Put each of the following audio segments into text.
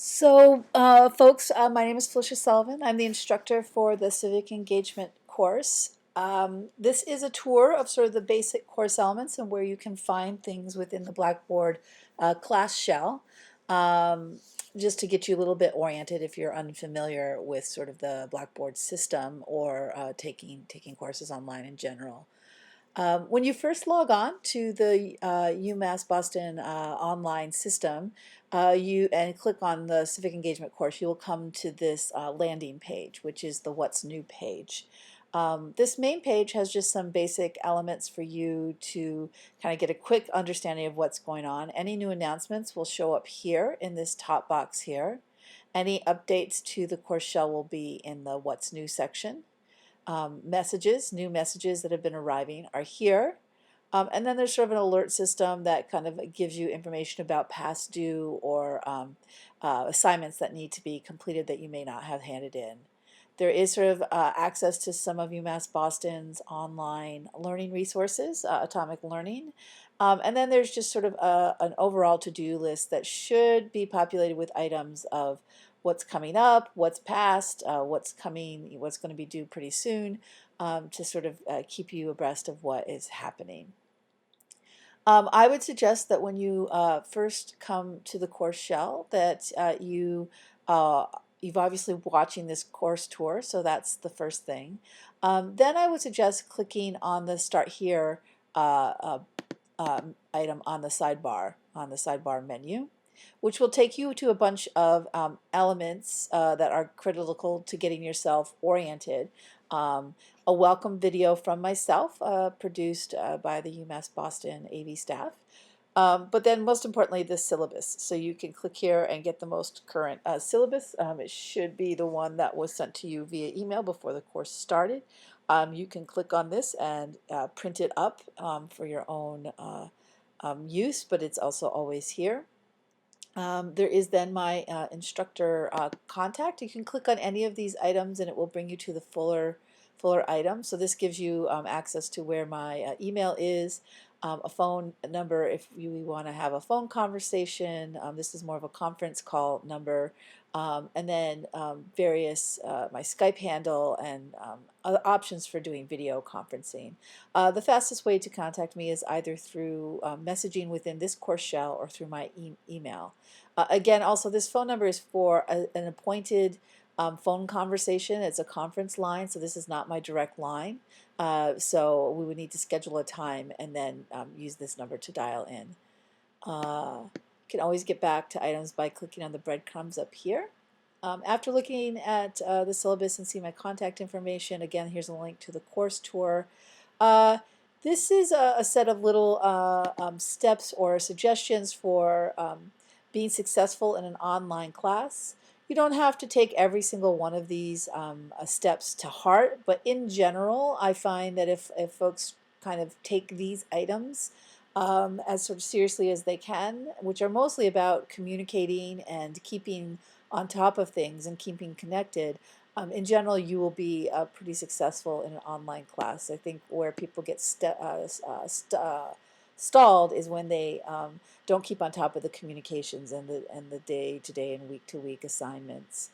Folks, my name is Felicia Sullivan. I'm the instructor for the Civic Engagement course. This is a tour of sort of the basic course elements and where you can find things within the Blackboard class shell, just to get you a little bit oriented if you're unfamiliar with sort of the Blackboard system or taking courses online in general. When you first log on to the UMass Boston online system, you click on the Civic Engagement course, you will come to this landing page, which is the What's New page. This main page has just some basic elements for you to kind of get a quick understanding of what's going on. Any new announcements will show up here in this top box here. Any updates to the course shell will be in the What's New section. New messages that have been arriving are here. And then there's sort of an alert system that kind of gives you information about past due or assignments that need to be completed that you may not have handed in. There is sort of access to some of UMass Boston's online learning resources, Atomic Learning. And then there's just sort of an overall to-do list that should be populated with items of what's coming up, what's past, what's coming, what's going to be due pretty soon, to sort of keep you abreast of what is happening. I would suggest that when you first come to the course shell that you've obviously watching this course tour, so that's the first thing. Then I would suggest clicking on the Start Here item on the sidebar menu, which will take you to a bunch of elements that are critical to getting yourself oriented. A welcome video from myself, produced by the UMass Boston AV staff. But then most importantly, the syllabus. So you can click here and get the most current syllabus. It should be the one that was sent to you via email before the course started. You can click on this and print it up for your own use, but it's also always here. There is then my instructor contact. You can click on any of these items and it will bring you to the fuller item. So this gives you access to where my email is, a phone number if you want to have a phone conversation. This is more of a conference call number. And then various, my Skype handle and other options for doing video conferencing. The fastest way to contact me is either through messaging within this course shell or through my email. Again, also this phone number is for an appointed phone conversation. It's a conference line, so this is not my direct line. So we would need to schedule a time and then use this number to dial in. You can always get back to items by clicking on the breadcrumbs up here. After looking at the syllabus and see my contact information, again, here's a link to the course tour. This is a set of little steps or suggestions for being successful in an online class. You don't have to take every single one of these steps to heart, but in general, I find that if folks kind of take these items as sort of seriously as they can, which are mostly about communicating and keeping on top of things and keeping connected, in general, you will be pretty successful in an online class. I think where people get stalled is when they don't keep on top of the communications and the day-to-day and week-to-week assignments.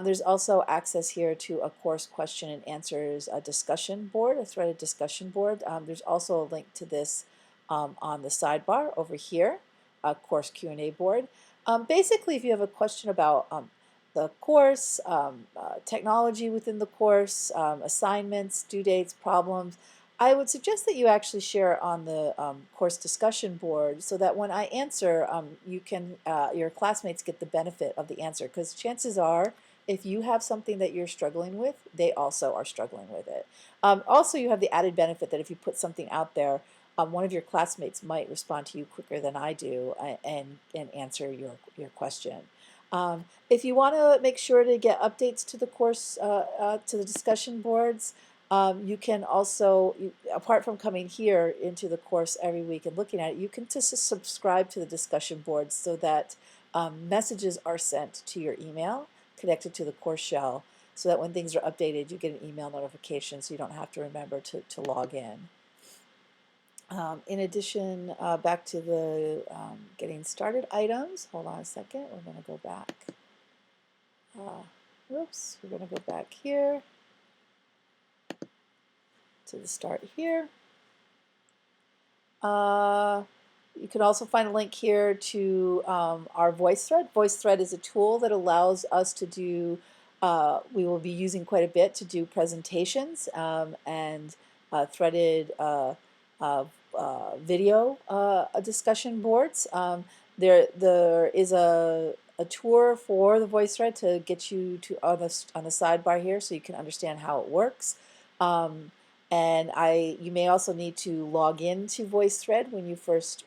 There's also access here to a course question and answers discussion board, a threaded discussion board. There's also a link to this on the sidebar over here, a course Q&A board. Basically, if you have a question about the course, technology within the course, assignments, due dates, problems, I would suggest that you actually share on the course discussion board so that when I answer, you can your classmates get the benefit of the answer, because chances are if you have something that you're struggling with, they also are struggling with it. Also, you have the added benefit that if you put something out there, one of your classmates might respond to you quicker than I do and answer your question. If you want to make sure to get updates to the course, to the discussion boards, you can also, apart from coming here into the course every week and looking at it, you can just subscribe to the discussion boards so that messages are sent to your email connected to the course shell, so that when things are updated, you get an email notification so you don't have to remember to log in. In addition, back to the getting started items. Hold on a second. We're going to go back. Oops, we're going to go back here to the start here. You can also find a link here to our VoiceThread. VoiceThread is a tool that allows us to do, we will be using quite a bit to do presentations and threaded video discussion boards. There is a tour for the VoiceThread to get you to on the sidebar here so you can understand how it works. And you may also need to log into VoiceThread when you first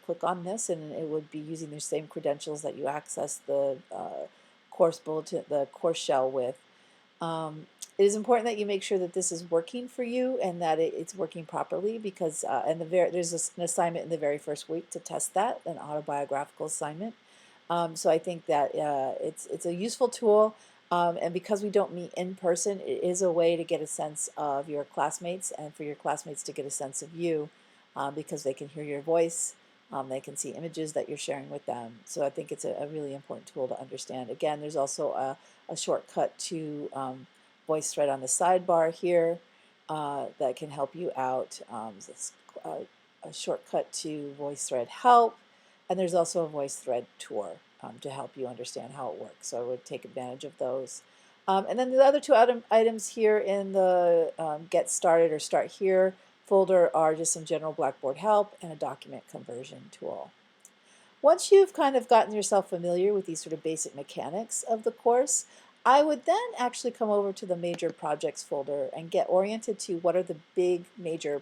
click on this, and it would be using the same credentials that you access the course bulletin, the course shell with. It is important that you make sure that this is working for you and that it's working properly, because there's an assignment in the very first week to test that, an autobiographical assignment. So I think that it's a useful tool. And because we don't meet in person, it is a way to get a sense of your classmates and for your classmates to get a sense of you, because they can hear your voice, they can see images that you're sharing with them. So I think it's a really important tool to understand. Again, there's also a shortcut to VoiceThread on the sidebar here that can help you out. A shortcut to VoiceThread help, and there's also a VoiceThread tour to help you understand how it works. So I would take advantage of those. And then the other two items here in the Get Started or Start Here folder are just some general Blackboard help and a document conversion tool. Once you've kind of gotten yourself familiar with these sort of basic mechanics of the course, I would then actually come over to the Major Projects folder and get oriented to what are the big major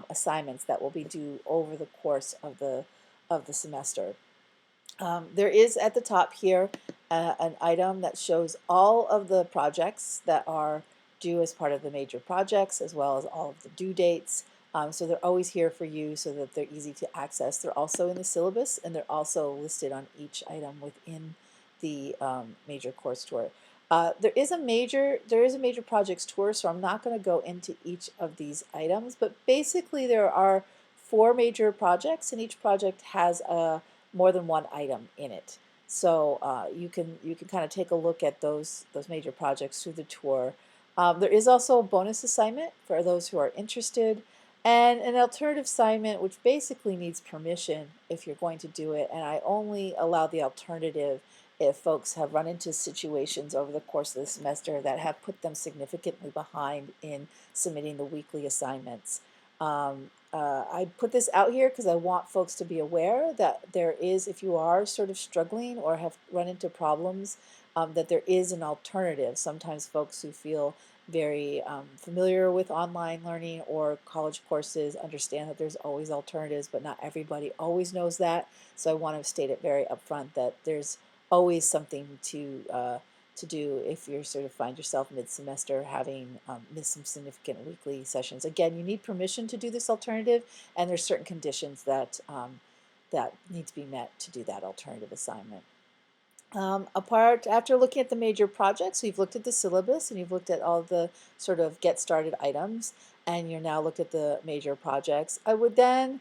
assignments that will be due over the course of the semester. There is at the top here an item that shows all of the projects that are due as part of the major projects, as well as all of the due dates. So they're always here for you so that they're easy to access. They're also in the syllabus, and they're also listed on each item within the major course tour. There is a major projects tour, so I'm not going to go into each of these items, but basically there are 4 major projects, and each project has more than one item in it. So you can kind of take a look at those major projects through the tour. There is also a bonus assignment for those who are interested, and an alternative assignment which basically needs permission if you're going to do it, and I only allow the alternative if folks have run into situations over the course of the semester that have put them significantly behind in submitting the weekly assignments. I put this out here because I want folks to be aware that there is, if you are sort of struggling or have run into problems, that there is an alternative. Sometimes folks who feel very familiar with online learning or college courses understand that there's always alternatives, but not everybody always knows that. So I want to state it very upfront that there's always something to do if you sort of find yourself mid-semester having missed some significant weekly sessions. Again, you need permission to do this alternative, and there's certain conditions that that need to be met to do that alternative assignment. After looking at the major projects, we've looked at the syllabus and you've looked at all the sort of get started items, and you're now looked at the major projects. I would then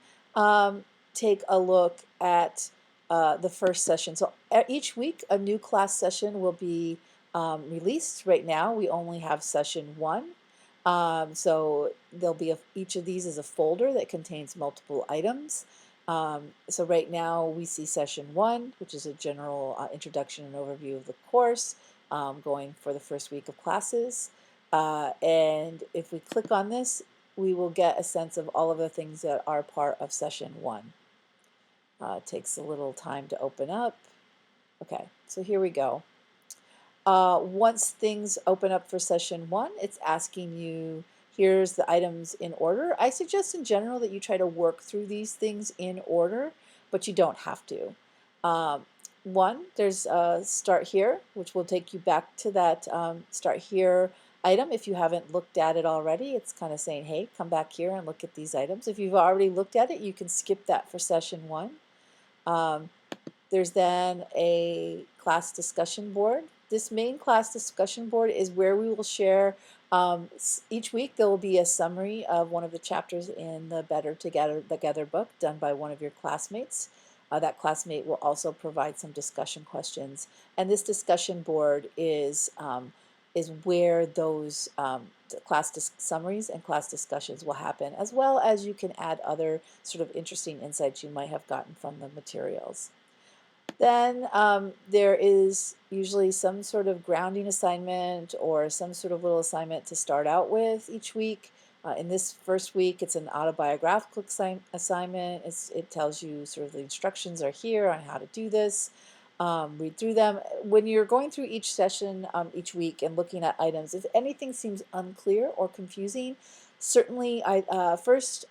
take a look at the first session. So each week a new class session will be released. Right now we only have session 1. So there'll be each of these is a folder that contains multiple items. So right now we see session 1, which is a general introduction and overview of the course, going for the first week of classes. And if we click on this, we will get a sense of all of the things that are part of session 1. It takes a little time to open up. Okay, so here we go. Once things open up for session 1, it's asking you, here's the items in order. I suggest in general that you try to work through these things in order, but you don't have to. 1, there's Start Here, which will take you back to that Start Here item. If you haven't looked at it already, it's kind of saying, hey, come back here and look at these items. If you've already looked at it, you can skip that for session 1. There's then a class discussion board. This main class discussion board is where we will share, each week there will be a summary of one of the chapters in the Better Together book done by one of your classmates. that classmate will also provide some discussion questions. And this discussion board is where those class summaries and class discussions will happen, as well as you can add other sort of interesting insights you might have gotten from the materials. Then there is usually some sort of grounding assignment or some sort of little assignment to start out with each week. In this first week, it's an autobiographical assignment. It tells you sort of the instructions are here on how to do this. Read through them. When you're going through each session each week and looking at items, if anything seems unclear or confusing, certainly I first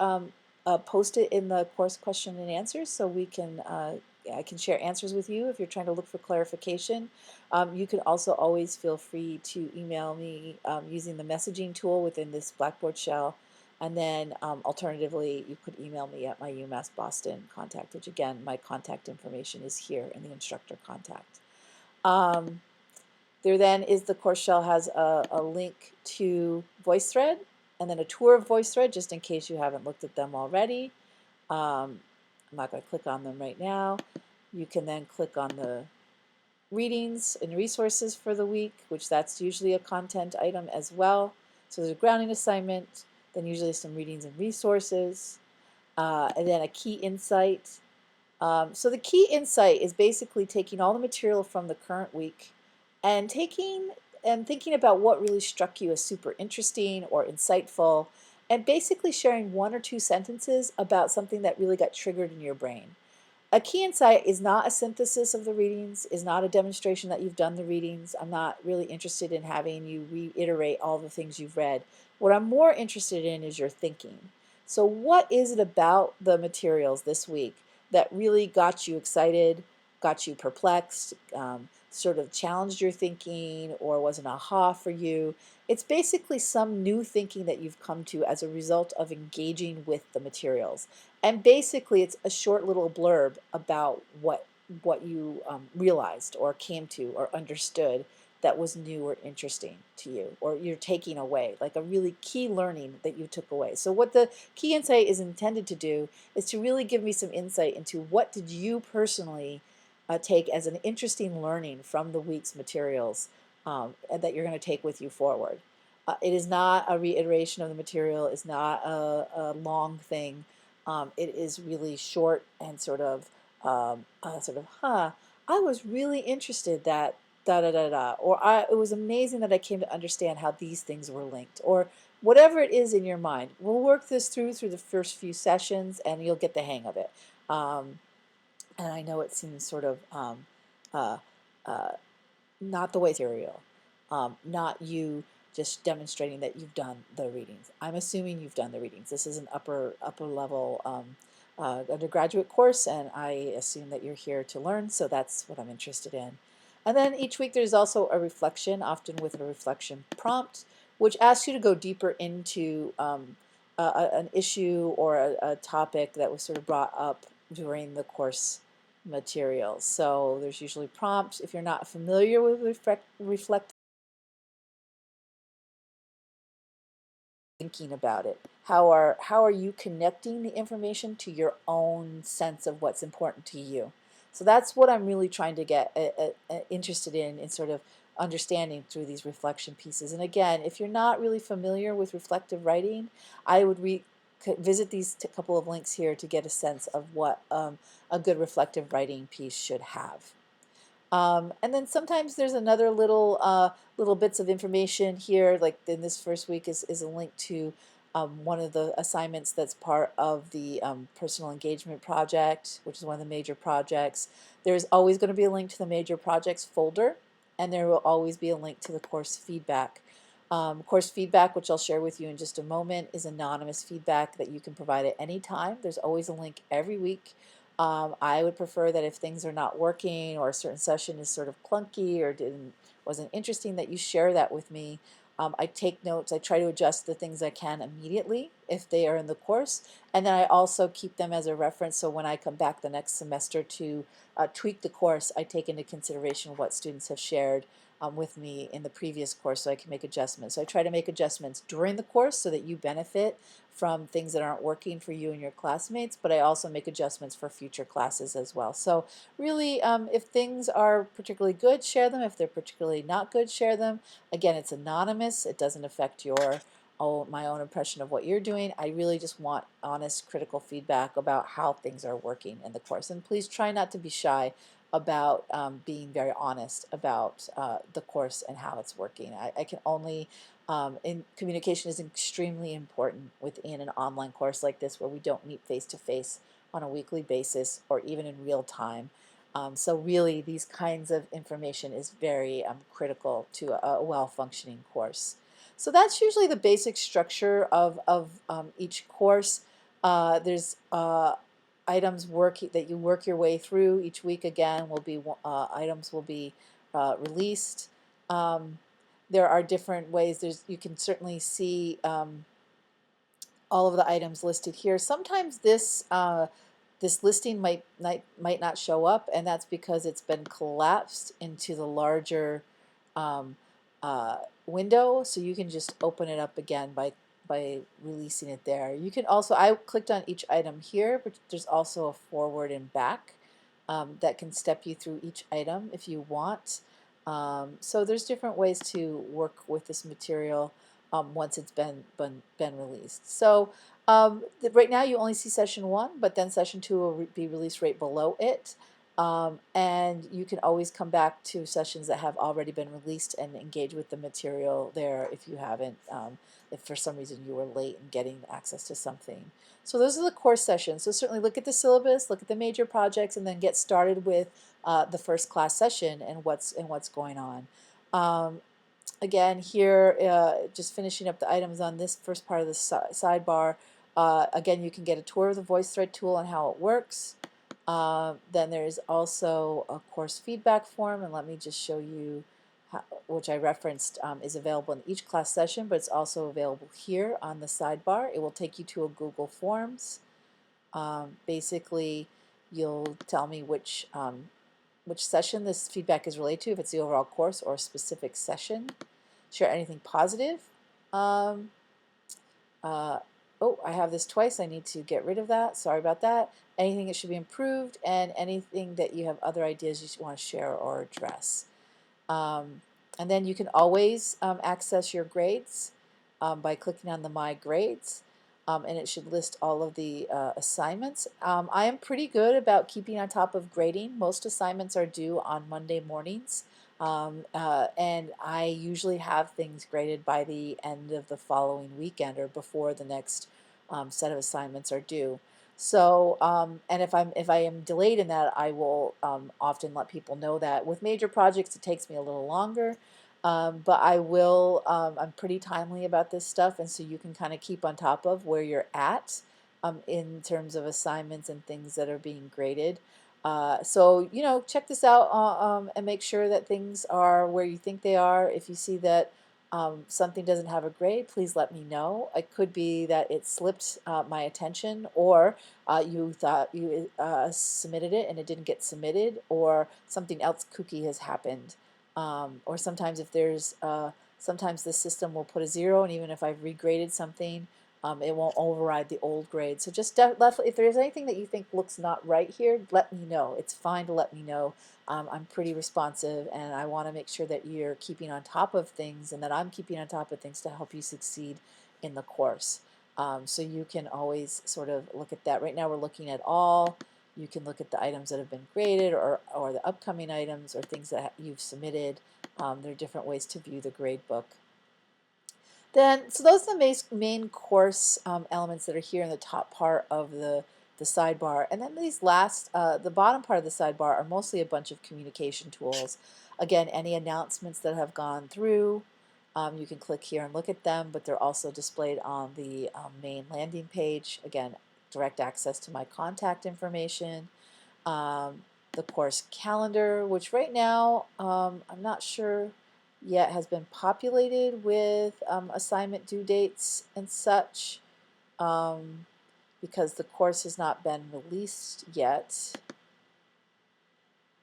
post it in the course question and answers so we can I can share answers with you if you're trying to look for clarification. You can also always feel free to email me using the messaging tool within this Blackboard shell. And then alternatively, you could email me at my UMass Boston contact, which again, my contact information is here in the instructor contact. There then is the course shell has a link to VoiceThread and then a tour of VoiceThread just in case you haven't looked at them already. I'm not going to click on them right now. You can then click on the readings and resources for the week, which that's usually a content item as well. So there's a grounding assignment, then usually some readings and resources, and then a key insight. So the key insight is basically taking all the material from the current week and thinking about what really struck you as super interesting or insightful, and basically sharing 1 or 2 sentences about something that really got triggered in your brain. A key insight is not a synthesis of the readings, is not a demonstration that you've done the readings. I'm not really interested in having you reiterate all the things you've read. What I'm more interested in is your thinking. So what is it about the materials this week that really got you excited, got you perplexed, sort of challenged your thinking, or was an aha for you? It's basically some new thinking that you've come to as a result of engaging with the materials. And basically it's a short little blurb about what you realized or came to or understood that was new or interesting to you, or you're taking away, like a really key learning that you took away. So what the key insight is intended to do is to really give me some insight into what did you personally take as an interesting learning from the week's materials and that you're going to take with you forward. It is not a reiteration of the material. It's not a long thing. It is really short and sort of, I was really interested that da da da da, or it was amazing that I came to understand how these things were linked, or whatever it is in your mind. We'll work this through the first few sessions, and you'll get the hang of it. And I know it seems sort of uh, uh, not the way serial, not you just demonstrating that you've done the readings. I'm assuming you've done the readings. This is an upper level undergraduate course, and I assume that you're here to learn, so that's what I'm interested in. And then each week there's also a reflection, often with a reflection prompt, which asks you to go deeper into an issue or a topic that was sort of brought up during the course materials. So there's usually prompts. If you're not familiar with reflect thinking about it, how are you connecting the information to your own sense of what's important to you? So that's what I'm really trying to get interested in sort of understanding through these reflection pieces. And again, if you're not really familiar with reflective writing, I would visit these couple of links here to get a sense of what a good reflective writing piece should have. And then sometimes there's another little bits of information here, like in this first week is a link to one of the assignments that's part of the personal engagement project, which is one of the major projects. There's always going to be a link to the major projects folder, and there will always be a link to the course feedback. Course feedback, which I'll share with you in just a moment, is anonymous feedback that you can provide at any time. There's always a link every week. I would prefer that if things are not working or a certain session is sort of clunky or wasn't interesting, that you share that with me. I take notes. I try to adjust the things I can immediately if they are in the course. And then I also keep them as a reference, so when I come back the next semester to tweak the course, I take into consideration what students have shared with me in the previous course, so I can make adjustments. So I try to make adjustments during the course so that you benefit from things that aren't working for you and your classmates, but I also make adjustments for future classes as well. So really, if things are particularly good, share them. If they're particularly not good, share them. Again, it's anonymous. It doesn't affect your my own impression of what you're doing. I really just want honest, critical feedback about how things are working in the course. And please try not to be shy about being very honest about the course and how it's working. I can only, communication is extremely important within an online course like this where we don't meet face-to-face on a weekly basis or even in real time. So really, these kinds of information is very critical to a well-functioning course. So that's usually the basic structure of each course. There's items that you work your way through each week. Again, will be items will be released. There are different ways. You can certainly see all of the items listed here. Sometimes this listing might not show up, and that's because it's been collapsed into the larger um, window. So you can just open it up again by releasing it there. You can also, I clicked on each item here, but there's also a forward and back that can step you through each item if you want. So there's different ways to work with this material once it's been released. So right now you only see session 1, but then session 2 will be released right below it. And you can always come back to sessions that have already been released and engage with the material there if you haven't, if for some reason you were late in getting access to something. So those are the course sessions. So certainly look at the syllabus, look at the major projects, and then get started with the first class session and what's going on. Again, here, just finishing up the items on this first part of the sidebar. Again, you can get a tour of the VoiceThread tool and how it works. Then there's also a course feedback form, and let me just show you how, which I referenced is available in each class session, but it's also available here on the sidebar. It will take you to a Google Forms. Basically, you'll tell me which session this feedback is related to, if it's the overall course or a specific session. Share anything positive. Oh, I have this twice. I need to get rid of that. Sorry about that. Anything that should be improved, and anything that you have other ideas you want to share or address. And then you can always access your grades by clicking on the My Grades. And it should list all of the assignments. I am pretty good about keeping on top of grading. Most assignments are due on Monday mornings, and I usually have things graded by the end of the following weekend or before the next set of assignments are due. So, and if I am delayed in that, I will often let people know that. With major projects, it takes me a little longer. But I will, I'm pretty timely about this stuff, and so you can kind of keep on top of where you're at in terms of assignments and things that are being graded. So, you know, check this out and make sure that things are where you think they are. If you see that something doesn't have a grade, please let me know. It could be that it slipped my attention, or you thought you submitted it and it didn't get submitted, or something else kooky has happened. Or sometimes if there's, sometimes the system will put a 0, and even if I've regraded something, it won't override the old grade. So just if there's anything that you think looks not right here, let me know. It's fine to let me know. I'm pretty responsive, and I want to make sure that you're keeping on top of things, and that I'm keeping on top of things to help you succeed in the course. So you can always sort of look at that. Right now we're looking at all. You can look at the items that have been graded, or the upcoming items, or things that you've submitted. There are different ways to view the grade book. Then, so those are the main course elements that are here in the top part of the sidebar. And then these last, the bottom part of the sidebar are mostly a bunch of communication tools. Again, any announcements that have gone through, you can click here and look at them, but they're also displayed on the main landing page. Again, direct access to my contact information, the course calendar, which right now I'm not sure yet has been populated with assignment due dates and such. because the course has not been released yet.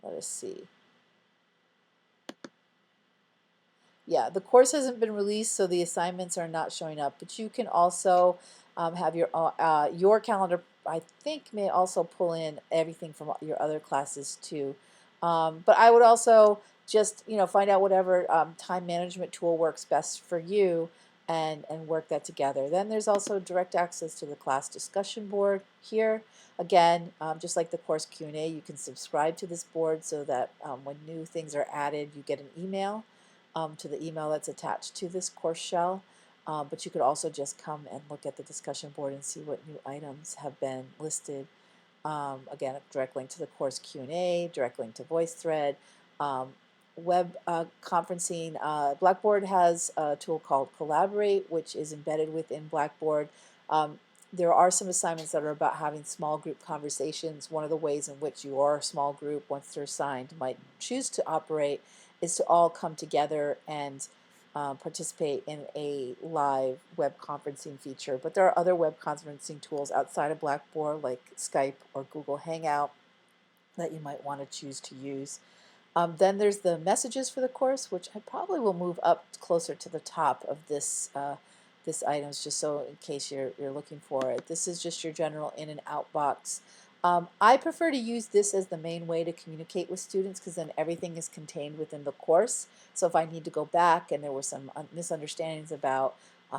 Let us see. Yeah, the course hasn't been released, so the assignments are not showing up. But you can also have your calendar, I think, may also pull in everything from your other classes too. But I would also just, find out whatever time management tool works best for you and work that together. Then there's also direct access to the class discussion board here. Again, just like the course Q&A, you can subscribe to this board so that when new things are added, you get an email to the email that's attached to this course shell. But you could also just come and look at the discussion board and see what new items have been listed. Again, a direct link to the course Q&A, direct link to VoiceThread, web conferencing. Blackboard has a tool called Collaborate, which is embedded within Blackboard. There are some assignments that are about having small group conversations. One of the ways in which your small group, once they're assigned, might choose to operate is to all come together and participate in a live web conferencing feature. But there are other web conferencing tools outside of Blackboard, like Skype or Google Hangout, that you might want to choose to use. Then there's the messages for the course, which I probably will move up closer to the top of this this items, just so in case you're looking for it. This is just your general in and out box. I prefer to use this as the main way to communicate with students because then everything is contained within the course. So if I need to go back and there were some misunderstandings about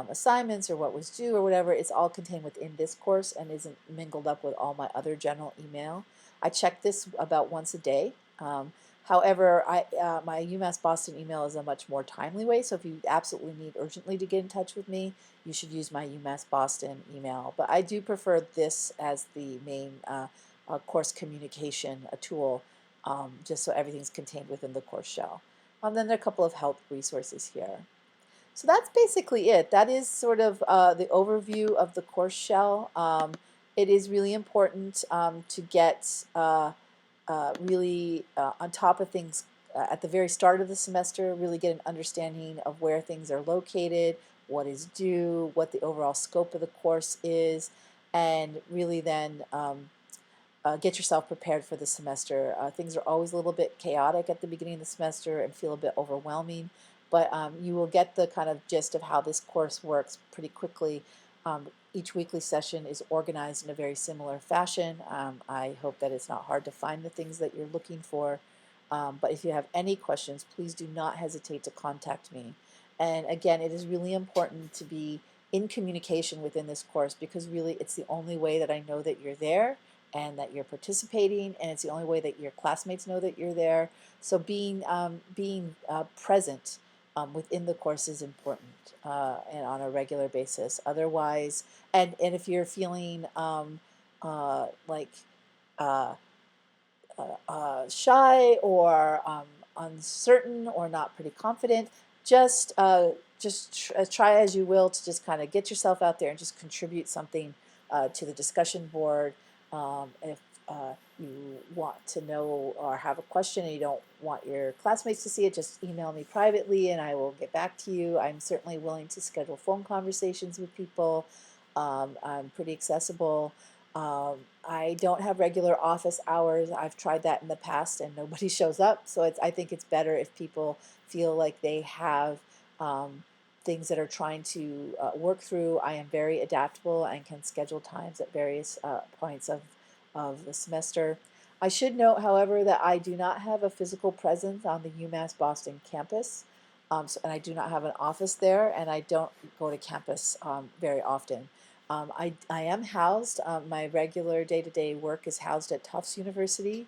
assignments or what was due or whatever, it's all contained within this course and isn't mingled up with all my other general email. I check this about once a day. However, my UMass Boston email is a much more timely way, so if you absolutely need urgently to get in touch with me, you should use my UMass Boston email. But I do prefer this as the main course communication tool, just so everything's contained within the course shell. Then there are a couple of help resources here. So that's basically it. That is sort of the overview of the course shell. It is really important to get really on top of things at the very start of the semester, really get an understanding of where things are located, what is due, what the overall scope of the course is, and really then get yourself prepared for the semester. Things are always a little bit chaotic at the beginning of the semester and feel a bit overwhelming, but you will get the kind of gist of how this course works pretty quickly. Each weekly session is organized in a very similar fashion. I hope that it's not hard to find the things that you're looking for. But if you have any questions, please do not hesitate to contact me. And again, it is really important to be in communication within this course because really it's the only way that I know that you're there and that you're participating, and it's the only way that your classmates know that you're there. So being present within the course is important and on a regular basis. Otherwise, and if you're feeling like shy or uncertain or not pretty confident, just try as you will to just kind of get yourself out there and just contribute something to the discussion board. If you want to know or have a question and you don't want your classmates to see it, just email me privately and I will get back to you. I'm certainly willing to schedule phone conversations with people. I'm pretty accessible. I don't have regular office hours. I've tried that in the past and nobody shows up. So I think it's better if people feel like they have things that are trying to work through. I am very adaptable and can schedule times at various points of the semester. I should note, however, that I do not have a physical presence on the UMass Boston campus, and I do not have an office there, and I don't go to campus very often. I am housed, my regular day-to-day work is housed at Tufts University,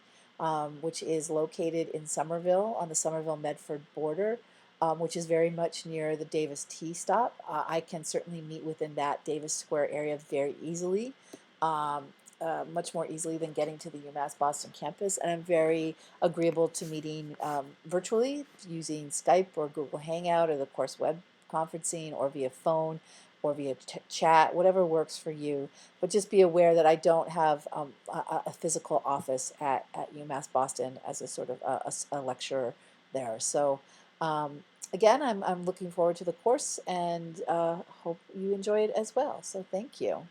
which is located in Somerville on the Somerville-Medford border, which is very much near the Davis T stop. I can certainly meet within that Davis Square area very easily, much more easily than getting to the UMass Boston campus, and I'm very agreeable to meeting virtually using Skype or Google Hangout or the course web conferencing or via phone or via chat, whatever works for you. But just be aware that I don't have a physical office at UMass Boston as a sort of a lecturer there. So again, I'm looking forward to the course and hope you enjoy it as well. So thank you.